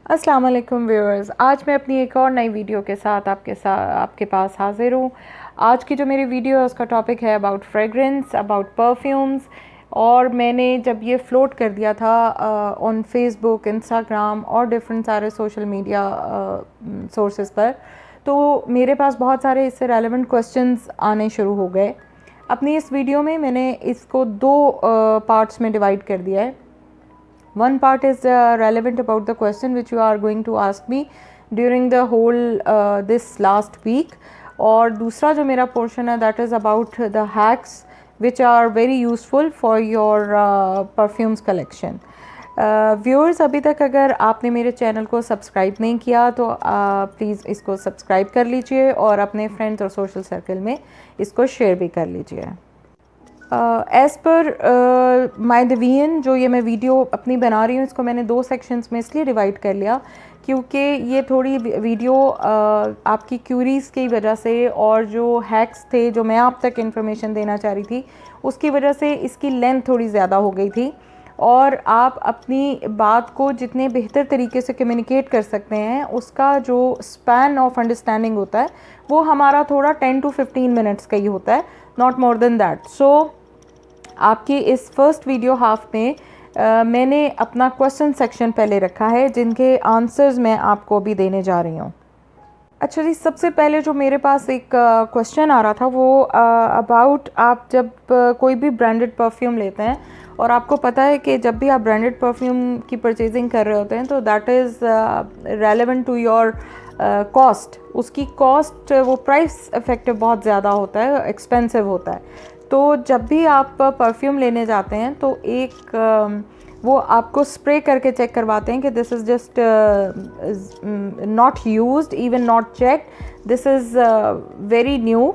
अस्सलाम वालेकुम व्यूअर्स, आज मैं अपनी एक और नई वीडियो के साथ आपके पास हाजिर हूँ। आज की जो मेरी वीडियो है उसका टॉपिक है अबाउट फ्रेगरेंस, अबाउट परफ्यूम्स। और मैंने जब ये फ्लोट कर दिया था ऑन फेसबुक, इंस्टाग्राम और डिफरेंट सारे सोशल मीडिया सोर्सेज पर, तो मेरे पास बहुत सारे इससे रेलेवेंट क्वेश्चंस आने शुरू हो गए। अपनी इस वीडियो में मैंने इसको दो पार्ट्स में डिवाइड कर दिया है। One part is relevant about the question which you are going to ask me during the whole this last week, और दूसरा जो मेरा portion है that is about the hacks which are very useful for your perfumes collection. Viewers, अभी तक अगर आपने मेरे चैनल को सब्सक्राइब नहीं किया तो प्लीज़ इसको सब्सक्राइब कर लीजिए और अपने फ्रेंड्स और सोशल सर्कल में इसको शेयर भी कर लीजिए। एज़ पर माय डिवीजन, जो ये मैं वीडियो अपनी बना रही हूँ, इसको मैंने दो सेक्शंस में इसलिए डिवाइड कर लिया क्योंकि ये थोड़ी वीडियो आपकी क्यूरीज़ की वजह से और जो हैक्स थे जो मैं आप तक इन्फॉर्मेशन देना चाह रही थी उसकी वजह से इसकी लेंथ थोड़ी ज़्यादा हो गई थी। और आप अपनी बात को जितने बेहतर तरीके से कम्युनिकेट कर सकते हैं उसका जो स्पैन ऑफ अंडरस्टैंडिंग होता है वो हमारा थोड़ा 10 to 15 मिनट्स का ही होता है, नॉट मोर देन दैट। सो आपकी इस फर्स्ट वीडियो हाफ में मैंने अपना क्वेश्चन सेक्शन पहले रखा है जिनके आंसर्स मैं आपको अभी देने जा रही हूँ। अच्छा जी, सबसे पहले जो मेरे पास एक क्वेश्चन आ रहा था वो अबाउट आप जब कोई भी ब्रांडेड परफ्यूम लेते हैं और आपको पता है कि जब भी आप ब्रांडेड परफ्यूम की परचेजिंग कर रहे होते हैं तो that is relevant to your cost. उसकी कॉस्ट, वो प्राइस इफेक्टिव बहुत ज़्यादा होता है, एक्सपेंसिव होता है। तो जब भी आप परफ्यूम लेने जाते हैं तो एक वो आपको स्प्रे करके चेक करवाते हैं कि this is just not used, even not checked, this is very new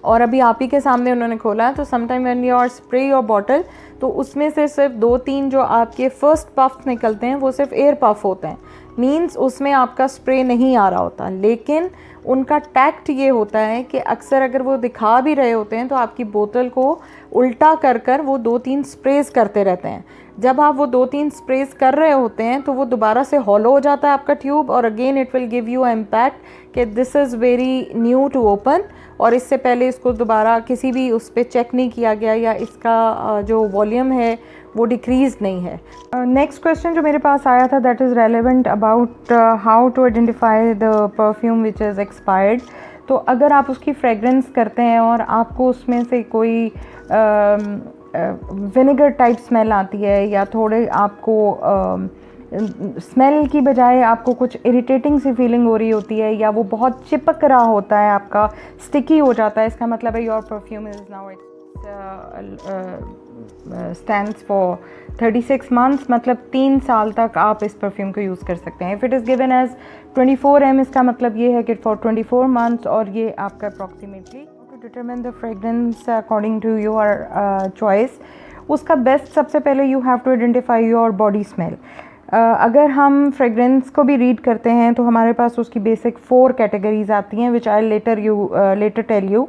और अभी आप ही के सामने उन्होंने खोला है। तो sometime when you are spray your bottle तो उसमें से सिर्फ 2-3 जो आपके फर्स्ट पफ निकलते हैं वो सिर्फ एयर पफ होते हैं, मीन्स उसमें आपका स्प्रे नहीं आ रहा होता। लेकिन उनका टैक्ट ये होता है कि अक्सर अगर वो दिखा भी रहे होते हैं तो आपकी बोतल को उल्टा कर कर वो 2-3 स्प्रेज करते रहते हैं। जब आप वो 2-3 स्प्रेज कर रहे होते हैं तो वो दोबारा से हॉलो हो जाता है आपका ट्यूब और again it will give you impact कि this is very new to open और इससे पहले इसको दोबारा किसी भी उस पर चेक नहीं किया गया या इसका जो वॉल्यूम है वो डिक्रीज नहीं है। नेक्स्ट क्वेश्चन जो मेरे पास आया था that is relevant about how to identify the perfume which is expired. तो अगर आप उसकी फ्रेगरेंस करते हैं और आपको उसमें से कोई विनेगर टाइप स्मेल आती है या थोड़े आपको स्मेल की बजाय आपको कुछ इरिटेटिंग सी फीलिंग हो रही होती है या वो बहुत चिपक रहा होता है, आपका स्टिकी हो जाता है, इसका मतलब है your perfume is now stands for 36 months, मतलब 3 साल तक आप इस परफ्यूम को यूज़ कर सकते हैं। If it is given as 24 इसका मतलब ये है कि फॉर 24 मंथ्स और ये आपका approximately to determine the fragrance according to your choice. उसका बेस्ट, सबसे पहले you have to identify your body smell. अगर हम फ्रेगरेंस को भी रीड करते हैं तो हमारे पास उसकी बेसिक 4 कैटेगरीज आती हैं विच आई लेटर टेल यू।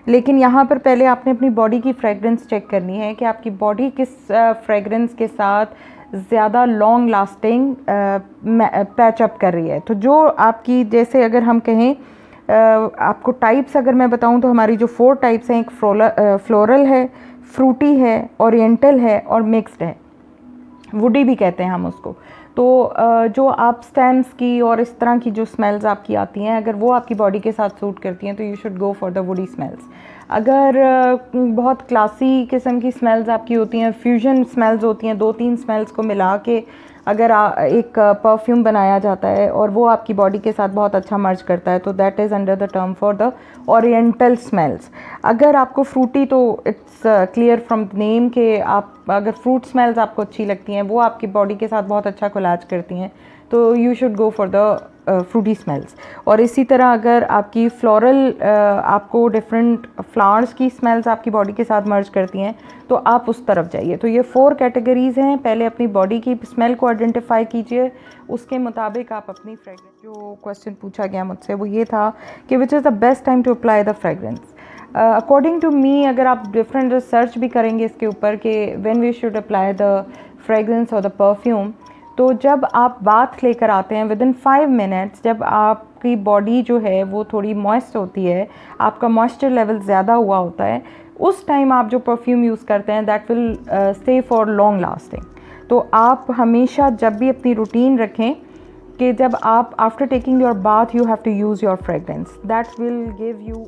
लेकिन यहाँ पर पहले आपने अपनी बॉडी की फ्रेगरेंस चेक करनी है कि आपकी बॉडी किस फ्रेगरेंस के साथ ज़्यादा लॉन्ग लास्टिंग पैचअप कर रही है। तो जो आपकी, जैसे अगर हम कहें आपको टाइप्स अगर मैं बताऊँ तो हमारी जो 4 टाइप्स हैं, एक फ्लोरल है, फ्रूटी है, ओरिएंटल है और मिक्स्ड है, वुडी भी कहते हैं हम उसको। तो जो आप स्टेम्स की और इस तरह की जो स्मेल्स आपकी आती हैं, अगर वो आपकी बॉडी के साथ सूट करती हैं तो you should go for the woody smells. अगर बहुत क्लासी किस्म की स्मेल्स आपकी होती हैं, फ्यूजन स्मेल्स होती हैं, 2-3 स्मेल्स को मिला के अगर एक परफ्यूम बनाया जाता है और वो आपकी बॉडी के साथ बहुत अच्छा मर्ज करता है तो that is under the term for the oriental smells. अगर आपको फ्रूटी, तो इट्स क्लियर फ्रॉम नेम कि आप अगर फ्रूट स्मेल्स आपको अच्छी लगती हैं, वो आपकी बॉडी के साथ बहुत अच्छा कोलैज करती हैं, तो you should go for the fruity smells. और इसी तरह अगर आपकी फ्लोरल, आपको डिफरेंट फ्लावर्स की स्मेल्स आपकी बॉडी के साथ मर्ज करती हैं तो आप उस तरफ जाइए। तो ये 4 कैटेगरीज़ हैं। पहले अपनी बॉडी की स्मेल को आइडेंटिफाई कीजिए, उसके मुताबिक आप अपनी फ्रेगरेंस। जो क्वेश्चन पूछा गया मुझसे वो ये था कि which is the best time to apply the fragrance. According to me, अगर आप डिफरेंट रिसर्च भी करेंगे इसके ऊपर कि when we should apply the fragrance और द परफ्यूम, तो जब आप बाथ लेकर आते हैं विदिन 5 मिनट्स, जब आपकी बॉडी जो है वो थोड़ी मॉइस्ट होती है, आपका मॉइस्चर लेवल ज़्यादा हुआ होता है, उस टाइम आप जो परफ्यूम यूज़ करते हैं that will stay for long lasting. तो आप हमेशा जब भी अपनी रूटीन रखें कि जब आप after taking your bath you have to use your fragrance, that will give you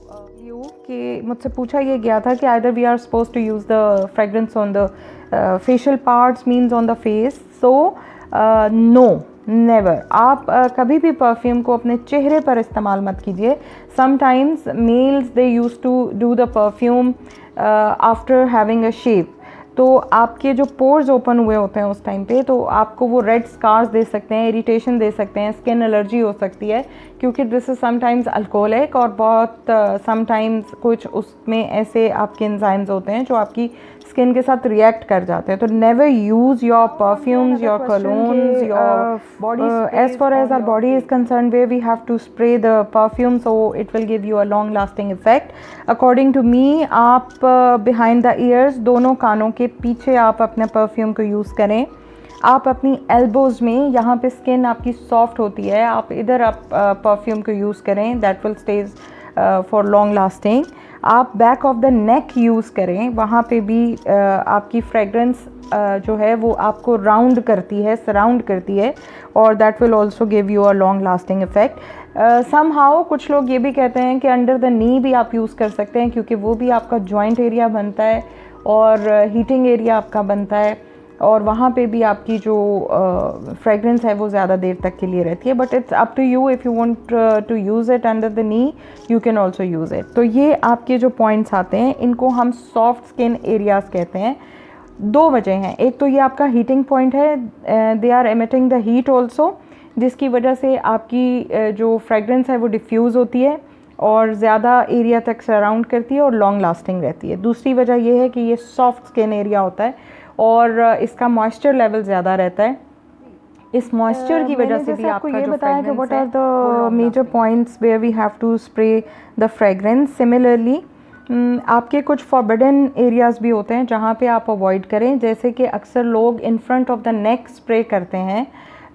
कि मुझसे पूछा ये गया था कि either we are suppose to use the fragrance on the facial parts means on the face, so no never. आप कभी भी परफ्यूम को अपने चेहरे पर इस्तेमाल मत कीजिए। Sometimes males they used to do the perfume after having a shave, तो आपके जो पोर्स ओपन हुए होते हैं उस टाइम पे, तो आपको वो रेड स्कार्स दे सकते हैं, इरिटेशन दे सकते हैं, स्किन एलर्जी हो सकती है, क्योंकि दिस इज़ समटाइम्स अल्कोहलिक और बहुत समटाइम्स कुछ उसमें ऐसे आपके एंजाइम्स होते हैं जो आपकी स्किन के साथ रिएक्ट कर जाते हैं। तो never use your perfumes, your colognes, your body, as far as our body is concern, way we have to spray the perfume so it will give you a long lasting effect. According to me, आप behind the years, दोनों कानों के पीछे आप अपने perfume को use करें। आप अपनी एल्बोज़ में, यहाँ पे स्किन आपकी सॉफ्ट होती है, आप इधर आप परफ्यूम को यूज़ करें, that will stage for long lasting. आप back of the neck use करें, वहाँ पे भी आपकी फ्रेगरेंस जो है वो आपको राउंड करती है, सराउंड करती है, और that will also give you a long lasting effect. Somehow कुछ लोग ये भी कहते हैं कि अंडर द नी भी आप यूज़ कर सकते हैं, क्योंकि वो भी आपका जॉइंट एरिया बनता है और हीटिंग एरिया आपका बनता है, और वहाँ पे भी आपकी जो फ्रेगरेंस है वो ज़्यादा देर तक के लिए रहती है। But it's up to you, if you want to use it under the knee you can also use it. तो ये आपके जो पॉइंट्स आते हैं इनको हम सॉफ्ट स्किन एरियाज़ कहते हैं। दो वजह हैं, एक तो ये आपका हीटिंग पॉइंट है, they are emitting the heat also, जिसकी वजह से आपकी जो फ्रेगरेंस है वो डिफ्यूज़ होती है और ज़्यादा एरिया तक सराउंड करती है और लॉन्ग लास्टिंग रहती है। दूसरी वजह ये है कि ये सॉफ्ट स्किन एरिया होता है और इसका मॉइस्चर लेवल ज़्यादा रहता है। इस मॉइस्चर की वजह से भी आपको ये बताया कि what are the major points where we have to spray the fragrance. Similarly आपके कुछ फॉरबिडन एरियाज़ भी होते हैं जहाँ पे आप अवॉइड करें, जैसे कि अक्सर लोग in front of the neck spray करते हैं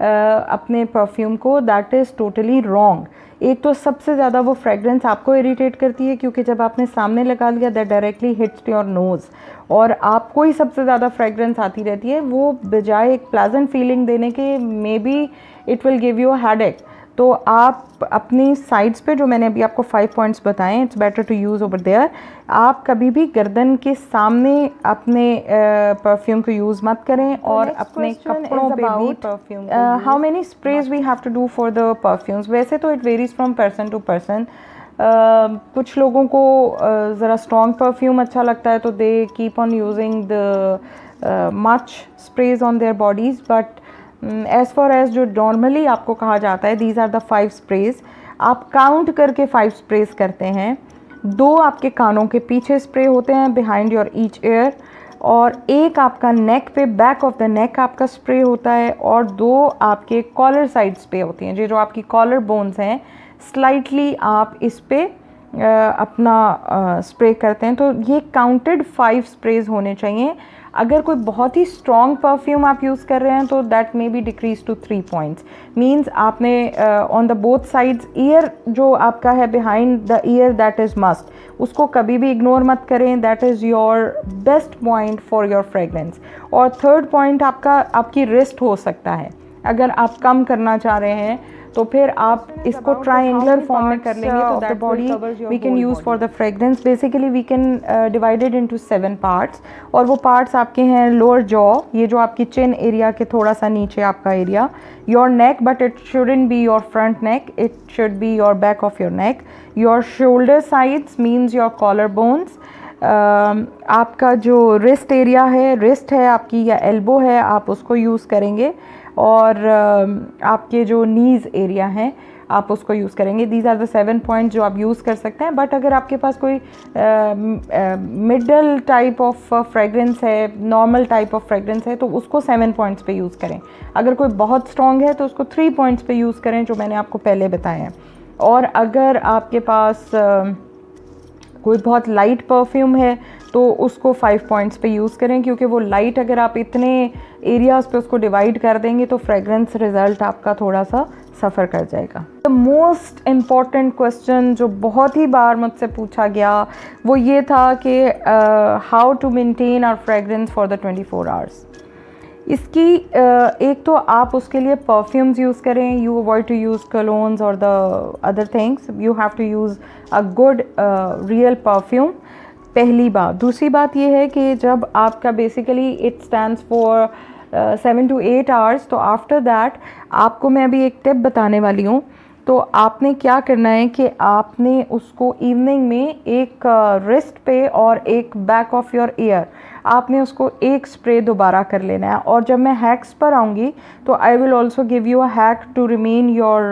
अपने परफ्यूम को, दैट इज़ टोटली रॉन्ग। एक तो सबसे ज़्यादा वो फ्रेगरेंस आपको इरिटेट करती है, क्योंकि जब आपने सामने लगा लिया that directly hits your nose, और आपको ही सबसे ज़्यादा फ्रेगरेंस आती रहती है, वो बजाय एक प्लेजेंट फीलिंग देने के may be it will give you a headache. तो आप अपनी साइड्स पे, जो मैंने अभी आपको 5 पॉइंट्स बताए, it's better to use over there. आप कभी भी गर्दन के सामने अपने परफ्यूम को यूज़ मत करें, और अपने कपड़ों पे भी perfume. How many sprays we have to do for the perfumes? वैसे तो it varies from person to person. कुछ लोगों को ज़रा स्ट्रॉन्ग परफ्यूम अच्छा लगता है, तो they keep on using the much sprays on their bodies, but as far as जो नॉर्मली आपको कहा जाता है, दीज आर द 5 स्प्रेज। आप काउंट करके 5 स्प्रेज करते हैं। 2 आपके कानों के पीछे स्प्रे होते हैं, बिहाइंड योर ईच ईयर, और 1 आपका नेक पे, बैक ऑफ द नेक आपका स्प्रे होता है, और 2 आपके कॉलर साइड स्प्रे होती हैं। ये जो आपकी कॉलर बोन्स हैं, स्लाइटली आप इस पे अपना स्प्रे करते हैं। तो ये काउंटेड 5 स्प्रेज होने चाहिए। अगर कोई बहुत ही स्ट्रॉन्ग परफ्यूम आप यूज़ कर रहे हैं तो that may be decrease to 3 points. Means आपने on the both sides, ear जो आपका है behind the ear, that is must, उसको कभी भी इग्नोर मत करें, that is your best point for your fragrance. और थर्ड पॉइंट आपकी रिस्ट हो सकता है। अगर आप कम करना चाह रहे हैं तो फिर आप इसको ट्रायंगुलर फॉर्म में कर लेंगे, तो that body we can use for the fragrance. Basically we can divided into 7 parts, और वो पार्ट्स आपके हैं लोअर जॉ, ये जो आपकी चिन एरिया के थोड़ा सा नीचे आपका area, your neck, but it shouldn't be your front neck, it should be your back of your neck, your shoulder sides means your collar bones, आपका जो रिस्ट एरिया है, रिस्ट है आपकी या एल्बो है, आप उसको यूज़ करेंगे, और आपके जो नीज़ एरिया हैं आप उसको यूज़ करेंगे। दीज आर द 7 पॉइंट जो आप यूज़ कर सकते हैं। बट अगर आपके पास कोई मिडल टाइप ऑफ फ्रेगरेंस है, नॉर्मल टाइप ऑफ फ्रेगरेंस है, तो उसको 7 पॉइंट्स पे यूज़ करें। अगर कोई बहुत स्ट्रॉन्ग है तो उसको 3 पॉइंट्स पे यूज़ करें, जो मैंने आपको पहले बताए हैं। और अगर आपके पास कोई बहुत लाइट परफ्यूम है तो उसको 5 पॉइंट्स पे यूज़ करें, क्योंकि वो लाइट अगर आप इतने एरियाज़ पे उसको डिवाइड कर देंगे तो फ्रेगरेंस रिज़ल्ट आपका थोड़ा सा सफ़र कर जाएगा। द मोस्ट इम्पॉर्टेंट क्वेश्चन जो बहुत ही बार मुझसे पूछा गया वो ये था कि how to maintain our fragrance for the 24 hours. इसकी एक तो आप उसके लिए परफ्यूम्स यूज़ करें, you avoid to use colognes और the other things, you have to use a good real perfume, पहली बात। दूसरी बात ये है कि जब आपका basically it stands for 7 to 8 hours, तो आफ्टर दैट आपको मैं अभी एक टिप बताने वाली हूँ। तो आपने क्या करना है कि आपने उसको इवनिंग में एक रिस्ट पे और एक बैक ऑफ योर ईयर आपने उसको एक स्प्रे दोबारा कर लेना है। और जब मैं हैक्स पर आऊँगी तो I will also give you a hack to remain your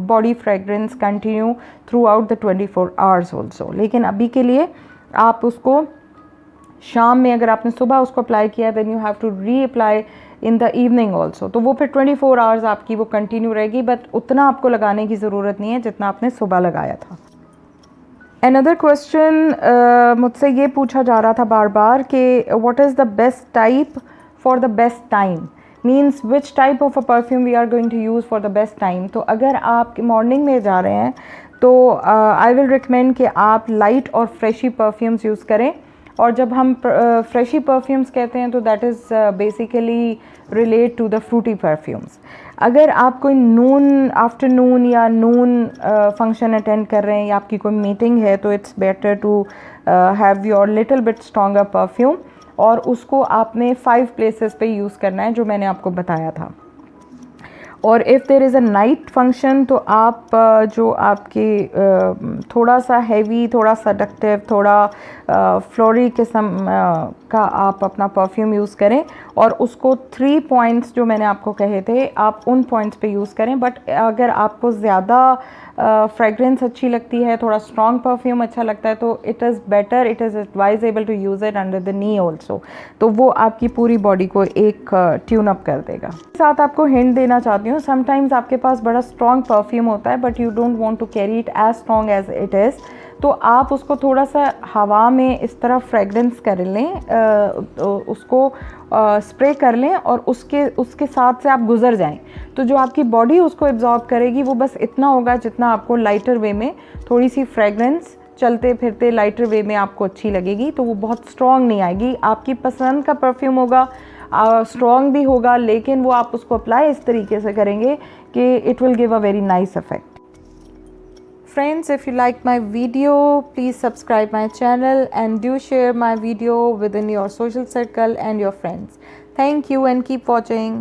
body fragrance continue throughout the 24 hours also. लेकिन अभी के लिए आप उसको शाम में, अगर आपने सुबह उसको अप्लाई किया then you have to reapply in the evening also, तो वो फिर 24 आवर्स आपकी वो कंटिन्यू रहेगी, बट उतना आपको लगाने की ज़रूरत नहीं है जितना आपने सुबह लगाया था। अनदर क्वेश्चन मुझसे ये पूछा जा रहा था बार बार कि what is the best type for the best time, means which type of a perfume we are going to use for the best time. तो अगर आप मॉर्निंग में जा रहे हैं तो आई विल रिकमेंड कि आप लाइट और फ्रेशी परफ्यूम्स यूज़ करें। और जब हम फ्रेशी परफ्यूम्स कहते हैं तो that is basically relate to the fruity perfumes. अगर आप कोई नून आफ्टरनून या नून फंक्शन अटेंड कर रहे हैं या आपकी कोई मीटिंग है तो it's better to have your little bit stronger perfume, और उसको आपने 5 प्लेसेस पे यूज़ करना है जो मैंने आपको बताया था। और if there is a night function तो आप जो आपके थोड़ा सा हैवी, थोड़ा सडक्टिव, थोड़ा फ्लोरी किस्म का आप अपना परफ्यूम यूज़ करें और उसको 3 पॉइंट्स जो मैंने आपको कहे थे आप उन पॉइंट्स पे यूज़ करें। बट अगर आपको ज़्यादा फ्रेगरेंस अच्छी लगती है, थोड़ा स्ट्रॉन्ग परफ्यूम अच्छा लगता है, तो it is better, it is advisable to use it under the knee also, तो वो आपकी पूरी बॉडी को एक ट्यून अप कर देगा। साथ आपको हिंट देना चाहती हूँ, समटाइम्स आपके पास बड़ा स्ट्रॉन्ग परफ्यूम होता है but you don't want to carry it as strong as it is, तो आप उसको थोड़ा सा हवा में इस तरह फ्रेगरेंस कर लें, उसको स्प्रे कर लें और उसके साथ से आप गुजर जाएं, तो जो आपकी बॉडी उसको एब्जॉर्ब करेगी वो बस इतना होगा जितना आपको लाइटर वे में थोड़ी सी फ्रेगरेंस चलते फिरते लाइटर वे में आपको अच्छी लगेगी, तो वो बहुत स्ट्रॉन्ग नहीं आएगी। आपकी पसंद का परफ्यूम होगा, स्ट्रॉन्ग भी होगा, लेकिन वो आप उसको अप्लाई इस तरीके से करेंगे कि it will give a very nice effect. Friends, if you like my video, please subscribe my channel and do share my video within your social circle and your friends. Thank you and keep watching.